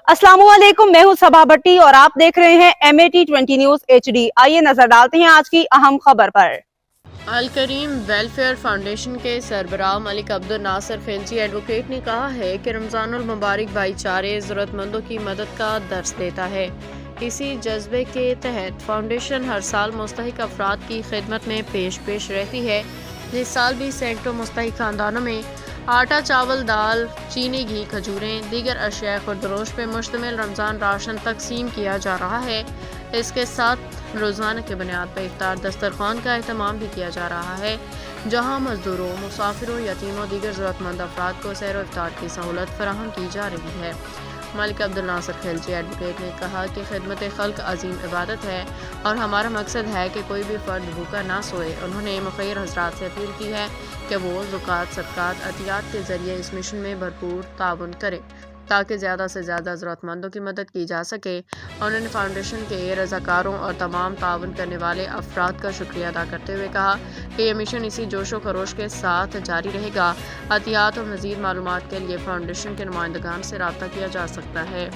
अस्सलाम वालेकुम, मैं हूं सबा भट्टी और आप देख रहे हैं MAT20 न्यूज HD। आइए नजर डालते हैं आज की अहम खबर पर। अल करीम वेलफेयर फाउंडेशन के सरबराह मलिक अब्दुल नासिर खिलजी एडवोकेट ने कहा है कि रमज़ानुल मुबारक भाईचारे ज़रूरतमंदों की मदद का दर्स देता है। इसी जज्बे के तहत फाउंडेशन हर साल मुस्तहिक अफराद की खिदमत में पेश रहती है। इस साल भी सैकड़ों मुस्तहिक खानदानों में आटा, चावल, दाल, चीनी, घी, खजूरें, दीगर अशिया खुरदरोश पे मुश्तमिल रमज़ान राशन तकसीम किया जा रहा है। इसके साथ रोज़ाना की बुनियाद पर इफ्तार दस्तरखान का अहतमाम भी किया जा रहा है, जहां मजदूरों, मुसाफिरों, यतीमों, दीगर ज़रूरतमंद अफराद को सैर व इफ्तार की सहूलत फराहम की जा रही है। मलिक अब्दुल नासिर खिलजी एडवोकेट ने कहा कि खिदमत खल्क अजीम इबादत है और हमारा मकसद है कि कोई भी फ़र्द भूखा ना सोए। उन्होंने मुखिर हज़रात से अपील की है कि वो ज़कात, सदक़ात, अतियात के ज़रिए इस मिशन में भरपूर ताउन करें ताकि ज़्यादा से ज़्यादा ज़रूरतमंदों की मदद की जा सके। उन्होंने फाउंडेशन के रज़ाकारों और तमाम ताउन करने वाले अफराद का शुक्रिया अदा करते हुए कहा कि यह मिशन इसी जोशो खरोश के साथ जारी रहेगा। अतियात और मज़ीद मालूमात के लिए फाउंडेशन के नुमाइंदगान से रब्ता किया जा सकता है।